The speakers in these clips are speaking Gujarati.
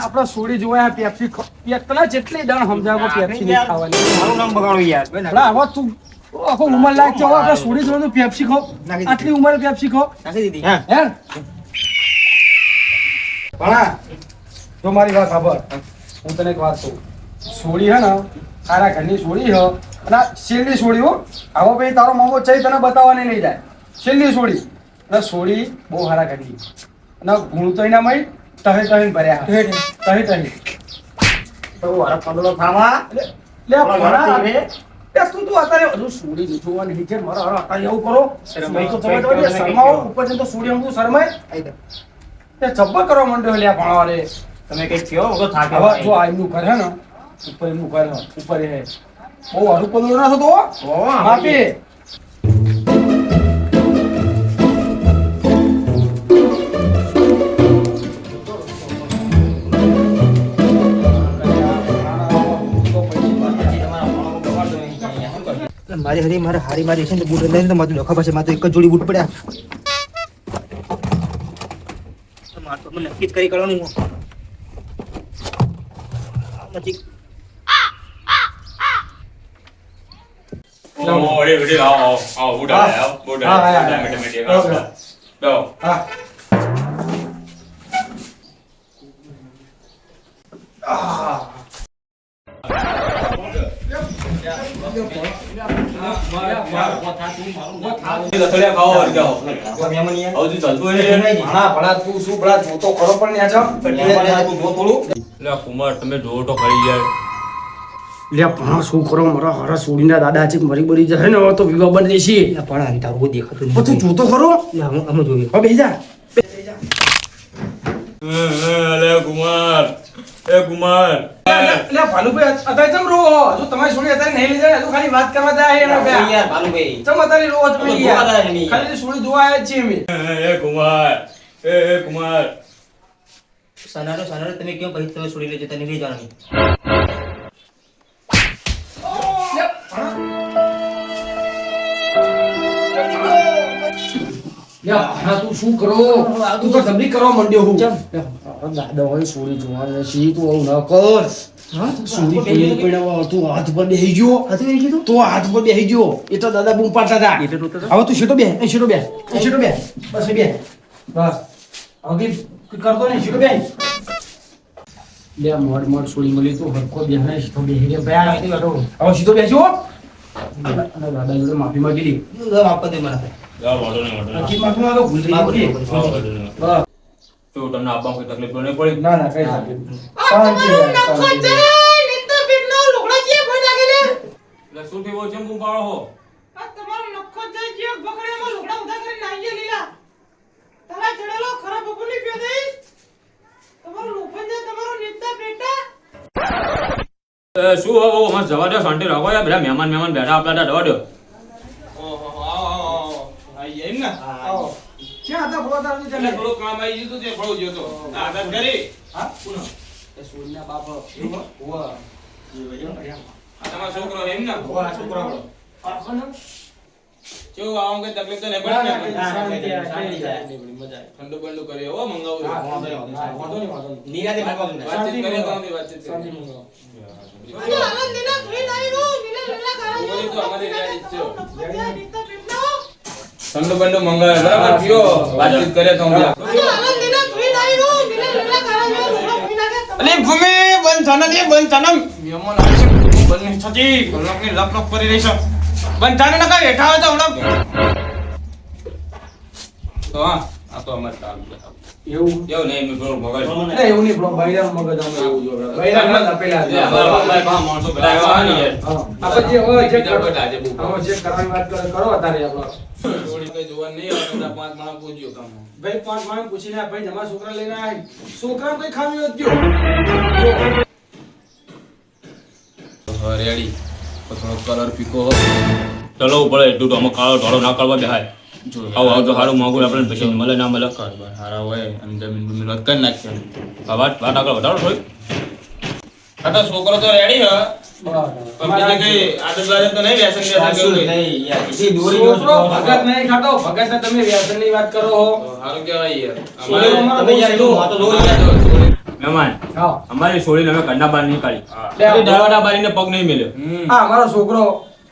આપડે સોડી જોવા પેપ્સી પેલા જેટલી દાણ સમજાવો પેપ્સી નહીં ખાવાની. મારું નામ બગાડો યાર. હવે તું આખો ઉંમર લાયક છે. આપણે સોડી જોવાનું પેપ્સી ખાવ. આટલી ઉંમરે પેપ્સી ખાવ. નાખી દીધી. હે ભણા તો મારી વાત સાંભળ. હું તને એક વાત કહું. સોડી હે ને તારા ઘરની સોડી હો અને છેલ્લી સોડી હો. આવો ભાઈ તારો મામો છે તને બતાવવાની નહીં જાય. છેલ્લી સોડી અને સોડી બહુ સારા ઘરની અને ગુણ તો એના મય તહે તહે ભર્યા તહે તહે તો વારા પંદરો થાવા લે ભણા રે તું અત્યારે હજુ સોડી જોવા નહીં છે મારા અત્યારે એવું કરો ભાઈ તો તમે તો શરમાવો ઉપર તો સોડી હમ શરમાય તે ચબ્બા કરવા માંડ્યો લે ભણાવા રે તમે કઈ કયો ઓગો થાકે હવે જો આઈનું કરે ને ઉપર એનું કરે ઉપર હે બહુ હરું પંદરો ના થતો ઓ માપી મારી હરી મારે હારી મારી છે ને બૂટ લઈને તો મારું ડોખા પાસે મારું એક જ જોડી બૂટ પડ્યા તો માર તો નક્કી જ કરી કરવાનું પછી ઓરે વિડિયો આવો બૂટા આવો બૂટા મેટે દો હા દાદા છે મરી બરી જાય ને તો વિવાહ બની દેશે પણ તારું દેખાતું તું જોતો ખરો અમે જોયું હવે બેસી જા કુમાર એ કુમાર લે ભાલુભાઈ અત્યારે ચમ રો જો તમારી છોડી અત્યારે નહીં લઈ જાય તો ખાલી વાત કરવા જાય એનો બે યાર ભાલુભાઈ ચમ અત્યારે રો તમે યાર ખાલી છોડી જોવા આવ્યા છીએ અમે એ કુમાર એ કુમાર સનારો તમે કેમ પછી તમે છોડી લેજો તને લઈ જવાની યા તું શું કરો તું તો ધબલી કરવા માંડ્યો હું દાદા હોય સોડી જોવા સી તું આવું ન કર સોડી પીને પીડાવા તું હાથ પર બેહી ગયો તો હાથ પર બેહી ગયો એ તો દાદા બૂમ પાડતા હતા હવે તું શેટો બે બસ બે બસ હવે કરતો નહીં શેટો બે લે મોડ સોડી મળી તો હરકો બેહને શેટો બેહી ગયા ભયા હવે શેટો બેજો દાદા જોડે માફી માંગી દી આપવા દે મને નક્કી માફી માંગો ભૂલ થઈ ગઈ તો તમને આપવા કોઈ તકલીફ તો નહીં પડી ના કઈ શાંતિ શું થયું છે હું પાડો હો તમારો નખો જાય જે બગડેમાં લુગડા ઉધા કરીને નાઈએ લીલા તારા જડેલો ખરાબ બબુલી પીયો દે તમારો લોફન જાય તમારો નીતા પેટા શું હો અમાર જવા દો શાંતિ રાખો યાર બધા મહેમાન બેઠા આપલા દવા દો ઓહો આવો આઈ એમ ને આવો ક્યાં હતા બોલા તારું એટલે થોડું કામ આવી ગયું તે ફળો ગયો તો આ વાત કરી હા કોનો એ સોનના બાપ હોવા એ વયો આ તમારો છોકરો એમ ને હોવા છોકરો આપણો જો આવું કે તકલીફ તો નહીં પડે શાંતિ જાય મજા ઠંડુ બંડુ કરે હો મંગાવું વાંધો નહીં નિરાતે મંગાવું વાતચીત કરે તો આમની વાતચીત શાંતિ કરે મંગાવો અને આનંદ દેના ઘરે આવી ગયો લીલા કરા બોલી તો અમારી રેડી છે નીતા પેટા ઠંડુ બંડુ મંગાવે બરાબર પીઓ વાતચીત કરે તો અને આનંદ દેના ઘરે આવી ગયો લીલા કરા લુગડા પીના કે અલે ભૂમિ બંધ થાના દે બંધ થાના મેમન આવી છે બંધ નહીં થતી કલાકની લપ કરી રહી છે બંધ થાને નકા બેઠા હોય તો હમણાં તો હા આ તો અમાર કામ છે એવું એવું નહીં મેં થોડું બગાડ એવું નહીં બ્લો બૈરા મગજ અમે એવું જો બૈરા મત આપેલા માણસો બધા આવ્યા ને યાર આપણે જે હોય જે કરો બધા આજે બહુ હવે જે કરવાની વાત કરો અત્યારે આપણે થોડી કઈ જોવા નહીં આવે બધા પાંચ માણસ પૂછ્યો કામ ભાઈ પાંચ માણસ પૂછીને ભાઈ તમારા છોકરા લઈને આય છોકરા કઈ ખામી હોત ગયો રેડી થોડો કલર પીકો ચલો પડે એટલું તો અમે કાળો ધોળો ના કરવા બેહાય આવ તો સારું મોંઘું આપણે પછી મળે ના મળે હારા હોય એમ જમીન બમીન વાત કરી નાખશે વાત આગળ વધારો થોડી આ તો છોકરો તો રેડી હ પણ બીજી કઈ આદત બાદત તો નહીં, વ્યસન બેસન કેવું કશું નહીં? નહીં યાર. એ દોરી છોકરો ભગત નહીં ખાતો, ભગત ને તમે વ્યસનની વાત કરો છો. સારું કહેવાય યાર. છોકરો અમારો તમે યાર બહુ એવું આ તો દોરી યાર. મહેમાન હા. અમારી છોડીને અમે ઘરના બહાર નહીં કાઢી. લે આ દરવાજા બારીને પગ નહીં મેલ્યો. આ અમારો છોકરો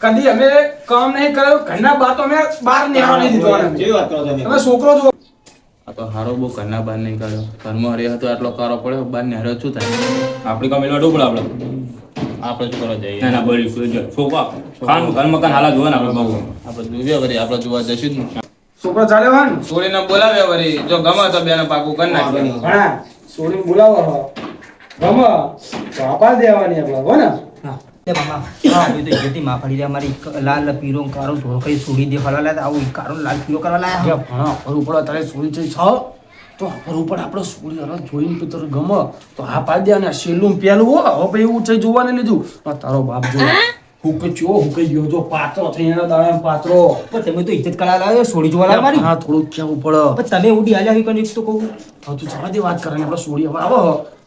કદી અમે કામ નહીં કર્યું, ઘરના બહાર તો અમે બહાર નેહવા નહીં દીધો આને. કેવી વાત કરો તમે? તમે છોકરો જો આ તો હારો બહુ ઘરના બહાર નહીં કાઢ્યો. ઘરમાં હરે હતો આટલો કારો પડ્યો, બહાર ને હર્યો શું થાય? આપણી કામ એનો પડે આપણે. આપણે શું કરવા જઈએ? ના ના બળી શું છે. છોકરા ખાન ઘર મકાન હાલા જોવે ને આપણે બહુ. આપણે જોઈએ વળી, આપણે જોવા જશું જ ને. છોકરો ચાલ્યો હોય ને છોડીને બોલાવે વળી, જો ગમે તો બેને પાકું કરી નાખીએ. ઘણા છોડીને બોલાવો હો. ગમે તો આપા દેવાની આપણે હો ને. હા. એ મામા હા એ તો જેથી માફડી રે મારી લાલ પીરો કારો ધોળો કઈ છોડી દે ફળવા લાયા આવું કારો લાલ પીરો કરવા લાયા ભણા ફરવું પડે તારે છોડી છે છ તો ફરવું પડે આપણે છોડી હવે જોઈને તો તને ગમે તો હા પાડી દે અને આ છેલ્લું ને પેલું હો હવે ભાઈ એવું છે જોવાને લીધું પણ તારો બાપ જો હુકાઈ ગયો જો પાત્રો થઈ એના દાડા પાત્રો પણ તમે તો ઇજ્જત કરા લાવ્યો છોડી જોવા લાવ્યા મારી હા થોડું કેવું પડે પણ તમે ઉડી હાલ્યા હોય કઈ તો કહું હવે તું જવા દે વાત કરે આપણે છોડી હવે આવો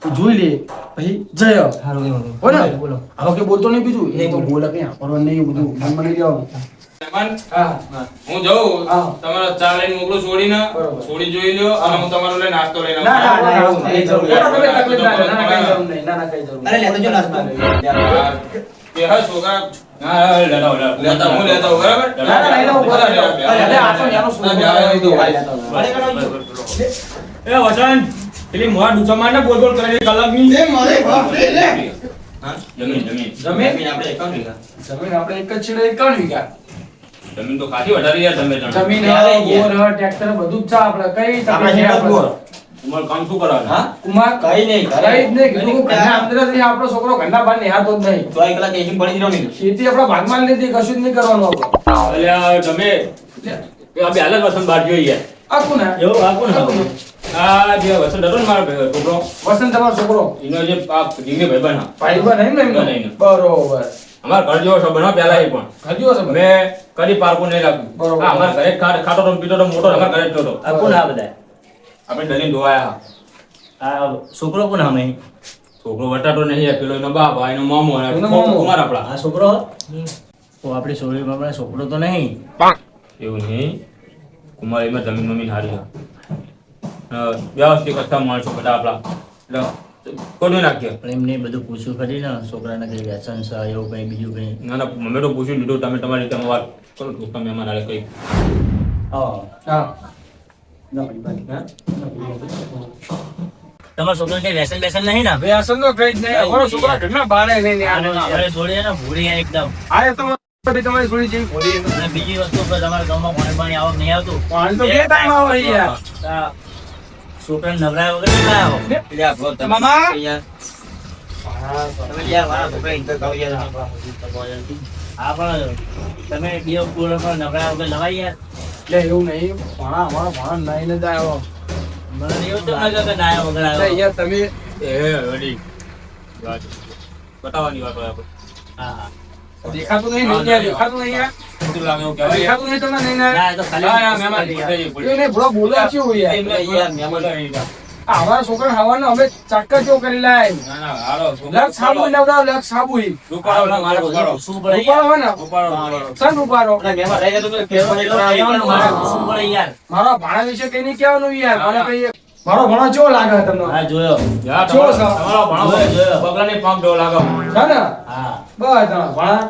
તું જોઈ લે પછી જય હારું એ હો ને બોલો હવે કે બોલતો નહીં બીજું નહીં એ તો બોલે કઈ આપણને નહીં બધું મનમાં નહીં લેવાનું મહેમાન, હા હું જાઉં, હા. તમારો ચા લઈને મોકલું છોડીને, બરોબર. છોડી જોઈ લ્યો અને હું તમારો લઈને નાસ્તો લઈને ના ના આવું. ના એવું નહીં જરૂર ના તમે તકલીફ ના લે. ના ના કઈ હા. જરૂર નહીં ના ના કઈ જરૂર નહીં. અરે લેતો જો નાસ્તો હા. કે હા છોકરા હા લેતા આવો, લેતા હું લેતા આવું, બરાબર? ના ના લઈ લઉં બરાબર. બરાબર. અરે આ તો યાનો છોકરો ના, ના, આવે તો ના, ભાઈ એ વસંત પેલી મોઢા ડૂચા મારને બોલ બોલ કરે કલાકની. હા? જમીન જમીન જમીન આપણે એકાઉન્ટ લીધા જમીન આપણે એક જ છેડે 51 વીઘા. જમીન તો ખાસી વધારી યાર તમે જણા. જમીન યાર, બોર ટ્રેક્ટર બધું જ છે આપણે કઈ આપણે તકલીફ નહીં જેટલું બોર. આપણે. તમારે કામ શું કરવાનું? હા કુમાર કઈ નહીં કઈ જ નહીં કીધું કે ઘરના અંદર જ નહીં, આપણો છોકરો ઘરના બહાર નિહાળતો જ નહીં. 4 કલાક એસી પડી રહ્યો નહીં ખેતી આપણા ભાગમાં જ નથી, કશું જ નહીં કરવાનું આપણે. અલ્યા તમે આ બે હાલત વસંત બહાર જોઈ યાર. આખું ને એવું આખું ને આ જે વસંત હતો ને મારો છોકરો વસંત તમારો છોકરો એનો જે આ દીકરી ભાઈબંધ હા. ભાઈબંધ નહીં ને એમનો? નહીં, નહીં. બરોબર અમારા ઘર જેવો છો બનો પેલા એ પણ હજુ હશે બધા? મેં કદી પારકું નહીં રાખ્યું. બરોબર. હા, અમારા ઘરે ખાટો તો પીતો તો મોટો અમારા ઘરે જ હતો. આ કોણ આ બધા આપણે ડરીને ધોવાયા. આ છોકરો કોણ અમે છોકરો વટાતો નહીં પેલો એનો બાપ આ એનો મામો અને એનો મામો. કુમાર આપણા. આ છોકરો તો આપણે છોડી બાપડા છોકરો તો નહીં એવું નહીં કુમાર એમાં જમીન મમીન હારી છે. વ્યવસ્થિત કથા માણસો બધા આપણા એટલે કોને નાખ્યો પણ એમને બધું પૂછ્યું ખરી ને છોકરાને કઈ વ્યસન છે એવું કઈ બીજું કઈ ના ના મમ્મી તો પૂછી લીધું તમે તમારી રીતે વાત કરો તો તમે અમારા હાલે કઈ હા હા તમારા છોકરા કઈ વ્યસન બેસન નહીં ને વ્યસન તો કઈ જ નહીં, અમારો છોકરો ઘરના બહાર ય નહીં નિહાળતો. આપણે છોડીએ ને ભૂલી એકદમ આ એ તો બધી તમારી છોડી જેવી ભોળી છે. અને બીજી વસ્તુ કે તમારા ગામમાં પાણી આવક નહીં આવતું પાણી તો બે time આવે યાર. આ છોકરાને નવરાય વગર નહીં લાવો. એટલે આ ભગત તમે મામા? યાર તમે યાર મારા છોકરા ઇન્ટર કરો યાર હા પણ તમે બે પૂરો પણ નવરાય વગર લવાય યાર એટલે એવું નહીં, ભણા અમારો ભણા નહીં ને જ આવ્યો. મને એવું તો લાગે કે નાયા વગર એટલે આવ્યો યાર તમે એ વડી વાત બતાવવાની વાત હોય આપણે. હા હા દેખાતું નહીં ને યાર, દેખાતું નહીં યાર. ખોટું લાગે એવું કહેવાય યાર. દેખાતું નહીં તમને નહીં ને? ના એ તો ખાલી હા, યાર, મહેમાન યાર. એ નહીં, ભલો બોલે કેવું યાર. યાર મહેમાન આ અમારા છોકરા ખાવાનો અમે ચાકા ચો કરી લાય. ના ના હાલો લક્ષ સાબુ નવડાવ, લક્ષ સાબુ ઈ. રૂપાળો ના મારે ઉપાડો. શું પડે ઉપાડો હોય ને? ઉપાડો, ઉપાડો. સન ઉપાડો. મહેમાન રહી ગયા તો ફેરફાર કરાવવાનો શું પડે યાર મારા ભાણા વિશે કઈ નહીં કહેવાનું યાર. મને કઈ મારો ભાણો કેવો લાગે તમને? હા જોયો યા, જો તમારો સાહેબ. તમારો ભણો જોયો. બગલાની પાંખ ડોલ લાગે. છે ને? હા બસ જણા ભાણા.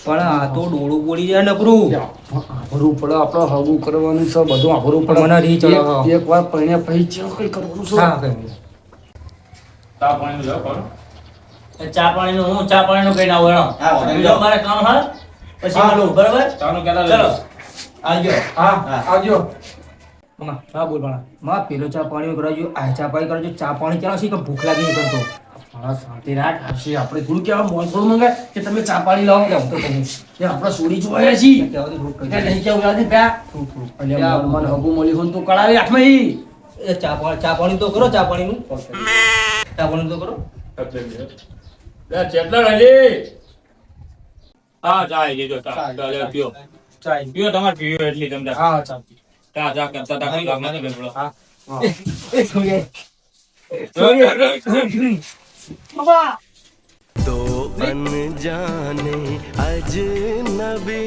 પણ આ તો ડોળું બોલી જાય નકરું આભરું પડે, આપણે હગું કરવાનું છે, બધું આભરું પડે. મને રીહ ચડે. એક વાર પરણ્યા પછી ચેવું કઈ કરવાનું છે? હા ચા પાણીનું લો, કરો. ચા પાણીનું હું ચા પાણીનું કઈ ના હોય બીજો મારે કામ હા પછી મળું બરાબર ચાનું કહેતા ચલો લેજો. આવજો હા હા. આવજો. હા બોલ ભાણા માં પેલો ચા પાણી કરાવજો આ ચા પાણી કરાવજો ચા પાણી ચાલો છે કે ભૂખ લાગી નહીં કરતો ભાણા શાંતિ રાખ. હશે આપણે થોડું કેવા મોલ થોડું મંગાય કે તમે ચા પાણી લાવો. હું તો કહું એ આપણે સોડી જોયા છીએ. કહેવાથી ભૂખ એટલે કરી નહીં કેવું લાગે પ્યા. એટલે મને હગું મળી હોય ને તું કળાવી હાથમાં ઈ. એ ચા પાણી તો કરો ચા પાણીનું ચા પાણી તો કરો લે, ચેતન હજી. હા ચા આવી ગઈ જો ચા. ચા, ચા, લે, ચા. પીઓ. ચા ઈ. પીઓ તમારે પીવો એટલી તમને. હા ચા. ચા ચા કરતા તા કઈ કામ નથી કરવું. હા. હા. એ શું એ બાબા दो अनजाने अजनबी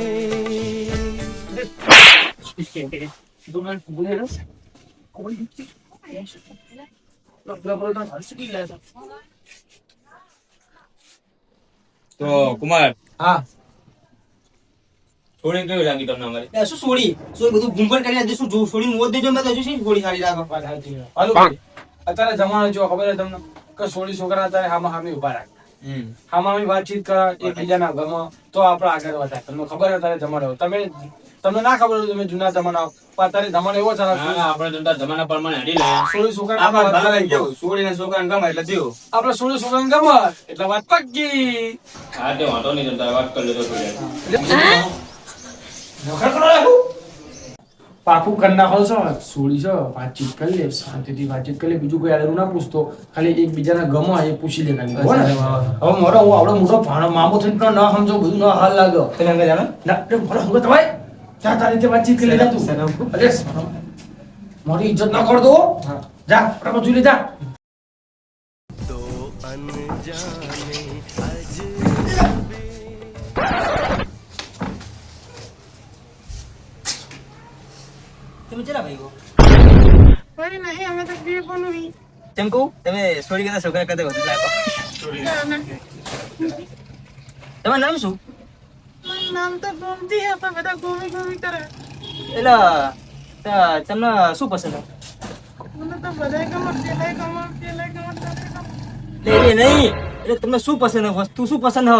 તો કુમાર હા છોડી કેવી લાગી તમને અમારી એ શું છોડી બધું ઘૂંઘણ કરી નાખી શું છોડી મોત દેજો મેં તો હજુ શું છોડી સારી રાખો વાત સાચી છે. હાલો અત્યારે જમાનો જો ખબર છે તમને કે સોળી છોકરા અત્યારે હામાં હામી ઉભા રાખે હામામી વાતચીત કરે એકબીજાના ઘરમાં તો આપણે આગળ વધાય તમને ખબર છે અત્યારે જમાનો તમને ના ખબર હોય તમે જૂના જમાના પણ અત્યારે જમાનો એવો ચાલે છે. આપણે તો જમાના પ્રમાણે હડી લઈએ સોળી છોકરા છોડીને છોકરાને ગમે એટલે દેવું આપણે સોળી છોકરાને ગમે એટલે વાત પક્કી. હા તે વાંધો નહીં તમે વાત કરી લેજો થોડી પાકું કરી નાખો છો સોળી છે વાતચીત કરી લે શાંતિથી વાતચીત કરી લે બીજું કોઈ આડું ના પૂછતો ખાલી એકબીજાના ગમો એ પૂછી લે ખાલી બરાબર ને? હવે મારો હું આવડો મોટો ભાણો મામો થઈને પણ ના સમજો બધું ના હાલ લાગ્યો તને અંગે જાણો ના એટલે મારો હંગત ભાઈ ત્યાં તારી રીતે વાતચીત કરી લેતા તું અરે શરમ. મારી ઇજ્જત ના કરતો જા બરાબર જોઈ લે જા दो अनजाने તમે ચલા ભાઈઓ ભાઈ નહીં અમે તો બે પણ નહીં તેમ કહું તમે છોડી કરતા છોકરા કરતા વધુ લાગો તમારું નામ શું મારું નામ તો ગોમતી હે પણ બધા ગોમી ગોમી કરે એટલે તમને શું પસંદ મને તો બધાય ગમે પેલાય ગમે એટલે એ નહીં એટલે તમને શું પસંદ વસ્તુ શું પસંદ હ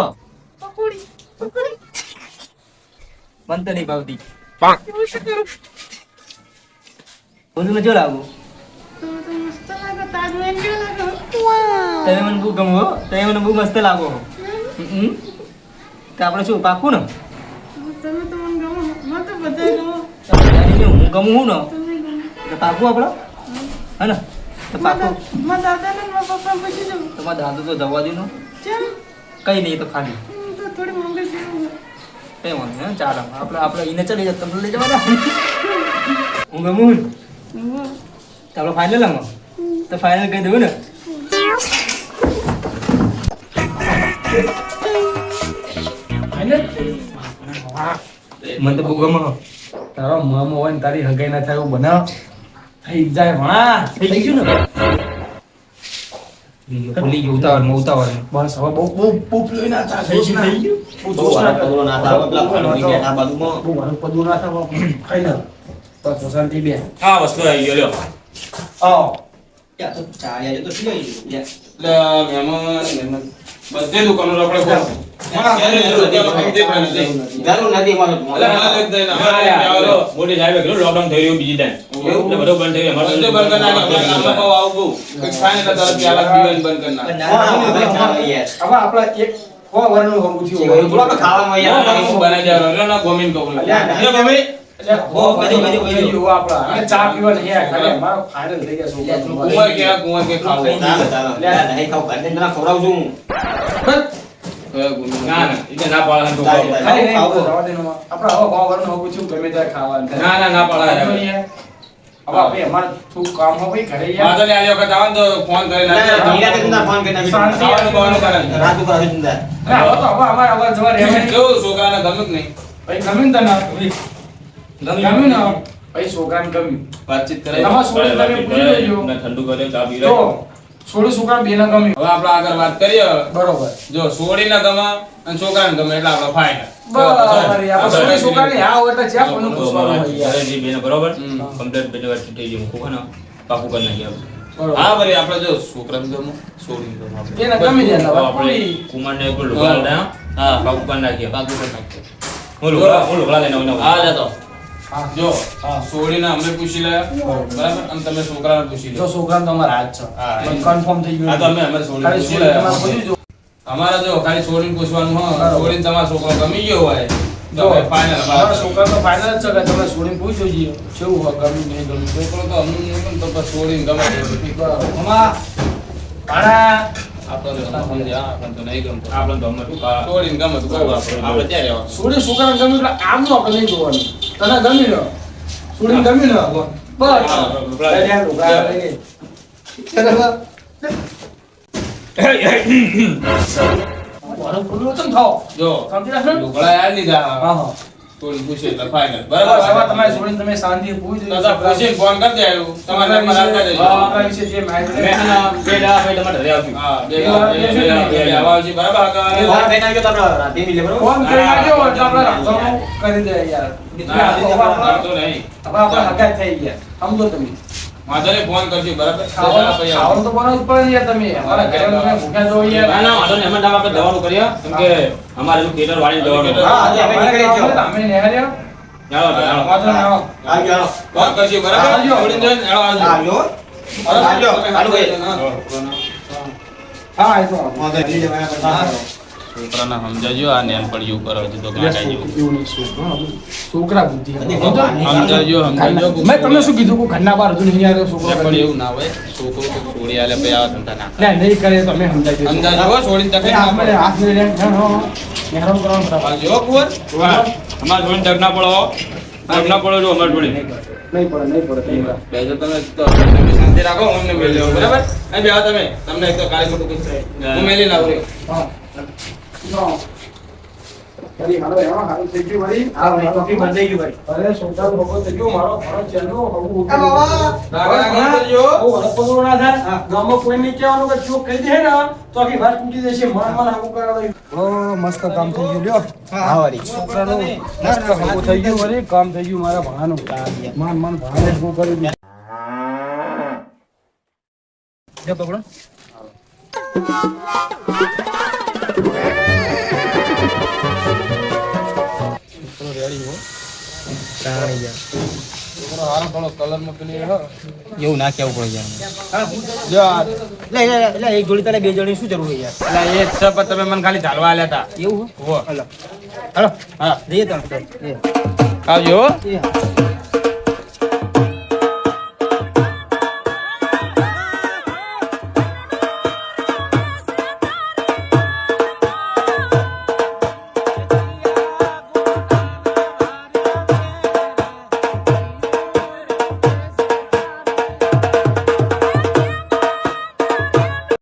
પકોડી પકોડી મને તો નહીં ભાવતી એવું શું કરું ઊંધું જો લાગુ તો મસ્ત લાગે તાજમહેલ કેવો લાગે તમે મને બહુ ગમો તમે મને બહુ મસ્ત લાગો તો આપણે શું પાકું ને તમે તો મને ગમો મને તો બધાય ગમો હું ગમું હું ને તમે ગમો તો પાકું આપણે હે ને તો પાકું મારા દાદા ને મારા પપ્પા પૂછી દઉં તમારા દાદુ તો જવા દે ચમ કઈ નહીં એ તો ખાલી તો થોડી મોંઘી છે કઈ વાંધો નહીં ચાલો આપણે એને ચલી જાય તમને લઈ જવાના હું ગમું ને તો આપણે ફાઇનલ આમાં તો ફાઇનલ કહી દઉં ને મને તો બહુ ગમે તારો મામો હોય ને તારી હગાઈ ના થાય એવું બનાવ થઈ જાય ભણા થઈ ગયું ને ભૂલી ગયું ઉતાવળ બસ હવે બહુ બહુ બહુ પેલું ના થાય થઈ ગયું બહુ જોશ ના થાય. બહુ મારું પદું ના થાય ખાઈ લે તો શાંતિ બે આ વસ્તુ આવી ગયો લ્યો આવો તો ચાલ્યા તો શું એટલે મહેમાન બધે દુકાનો આપણે ખોલ જરૂર નથી મારો મોટી સાહેબ કીધું લોકડાઉન થઈ રહ્યું બીજી ટાઈમ એટલે બધું બંધ થઈ ગયું બધે બંધ કરી નાખો આપણે બહુ આવું કંઈક ખાઈને તો તરત પેલા પીવાનું બંધ કરી નાખો હવે આપણા એક કો વરનું હોવું થયું ખાવામાં બનાવી દેવાનો ના ગોમીન કહું એટલે ગમે એટલે હો બધું આપણા અને ચા પીવા નહીં આ ખાલી મારો ફાઇનલ થઈ ગયા કુંવર કે ખાવું ના ના એટલે ના પાડે તો ખાલી નહીં જવા દેનો આપણા હવે કો વરનું હોવું થયું ગમે ત્યારે ખાવાનું ના પાડે હવે આપણે અમારે થોડું કામ હોય ભાઈ ઘરે યાર વાંધો નહીં, આ વખત આવો ને તો ફોન કરી નાખજો. ખાવાનું બાવાનું કરે ને. ના, હવે તો હવે અમારે હવે જવા રહેવાય નહીં. કેવું છોકરાને ગમે કે નહીં? ભાઈ ગમ્યું ને તને ગમ્યું ને ભાઈ છોકરાને ગમ્યું વાતચીત કરે. તમારા છોકરાને તમે પૂછી લેજો ઠંડુ કરે ચા પી તો છોડું છોકરા બેને ગમ્યું હવે આપણે આગળ વાત કરીએ. બરોબર જો છોડીને ગમે અને છોકરાને ગમે એટલે આપણે ફાઇનલ. બરાબર આપણે છોડી છોકરાની હા હોય એટલે જ્યાં કોઈને પૂછવાનું હોય યાર. બરોબર હમ. કમ્પ્લીટ બેને વાત થઈ ગઈ મૂકું ને પાકું કરી નાખીએ આપણે. બરોબર હા ભાઈ આપણે જો છોકરાને ગમે છોડીને ગમે આપણે. એને ગમી જાય તો એટલે આપણે પૂરી. કુમારને એક લુગડા લાવ્યા. હા. પાકું કરી નાખીએ પાકું કરી નાખીએ. હું લુગડા લઈને આવું. હા જતો હા. જો છોડીને અમે પૂછી લે બરાબર અને તમે છોકરાને પૂછી જો લો. છોકરાને તમારા હાથ છે હા. કન્ફર્મ થઈ ગયું હા તો અમે અમારે છોડીને ખાલી પૂછી છોડી તમારે લે. પૂછી જો અમારે જો ખાલી છોડીને પૂછવાનું હોય બરાબર. છોડીને તમારો છોકરો ગમી ગયો હોય તો જો અમે final તમારા વાત. છોકરા તો ફાઇનલ જ છે કે તમે છોડીને પૂછજો જી કેવું હોય ગમ્યું નહીં ગમ્યું છોકરો તો અમને નહીં ગમતો પણ છોડીને ગમે તો ઠીક. બરાબર મમ્મા પાણા આપણને તો સમજ્યા, આપણને તો નહીં ગમતો. આપણે તો અમે શું કા- છોડીને ગમે તો બરાબર આપણે ત્યાં રહેવાનું. છોડી છોકરાને ગમ્યું એટલે આમનું આપણે નહીં જોવાનું તને ગમ્યું ને છોડીને ગમ્યું ને બસ હા, લુગડા લઈ લે, લુગડા લઈ લે. બરાબર. મારો ફૂલો ચમ થાઓ જો સમજી રાખો ને? લુગડા યાર લીધા હા હા થોડી પૂછે એટલે ફાઇનલ બરાબર બરાબર સવાર તમારે છોડીને તમે શાંતિ પૂછી દાદા પૂછીને ફોન કરી દેજો તમારે નંબર આપતા જજો આપણા વિશે જે માહિતી મેં આના બે દાડા પછી તમારે ઘરે આવશું. હા બે આવા આવશે બરાબર ફોન કરી નાખ્યો હોય તો આપણે રાતોનું કરી દે યાર કરતો નહીં હવે આપણે હગાઈ થઈ ગયા સમજો તમે માધવને ફોન કરજો બરાબર ખાવાનું તો બનાવવું જ પડે યાર તમે અમારા ઘરે તમે ભૂખ્યા જો યાર ના ના વાંધો નહીં એમાં આપણે દવાનું કરીએ કેમ કે અમારે એનું કેટર વાળીને દવાનું હા આજે અમે નીકળી જાઓ અમે નિહાળ્યા ચાલો તો ચાલો. વાંધો ના આવો ફોન કરજો બરાબર આવજો. છોડીને જઈને હેળો આવજો હા એ તો છોકરાને સમજાજો આ નેન પડ્યું કરો હજુ તો છોકરા બુદ્ધિ સમજાજો મેં તમને શું કીધું કે ઘરના બહાર હજુ નહીં આવ્યો છોકરો પણ એવું ના હોય છોકરો તો છોડી આલે પછી આવા ધંધા ના ના નહીં કરે તો અમે સમજાઈ દઈશું. સમજાજો હો, છોડીને તકલીફ ના આપણે પડે હાથ મેળવીને હેરાન કરવાનું બરાબર. આવજો કુંવર વાહ, અમારે જોઈને ડગ ના પડો ડગ ના પડો જો અમારે જોડે નહીં પડે નહીં પડે બેજો તમે તો તમે શાંતિ રાખો હું અમને મેલ લેવો બરાબર અહીં બેહો તમે તમને એક તો કાલે ખોટું કીધું હું મેલી લાવું રે હા વળી હાલો એમાં હારું થઈ ગયું વળી. અરે છોકરાનું ભોગો થઈ ગયું મારો ઘણો ચેલો હવું ઉઠી ગયું. રાગા રાગા કરજો. બહુ હડપદો ના થાય. ગામમાં કોઈ નહીં કહેવાનું કે ચોક કહી દે ને તો આખી વાત તૂટી જશે મન હગું કરાવે. મસ્ત કામ થઈ ગયું લ્યો. હા વળી છોકરાનું મસ્ત હગું થઈ ગયું વળી કામ થઈ ગયું મારા ભાણાનું. મન ભાણે હગું કરી દીધું. લે પકડો. એવું ના કેવું પડે યાર એક જોડી તારે બે જોડી શું જરૂર યાર એટલે એ જ છે પણ તમે મને ખાલી ઝાલવા આલ્યા હતા એવું હો. હાલો હા જઈએ તો આવજો હો. એ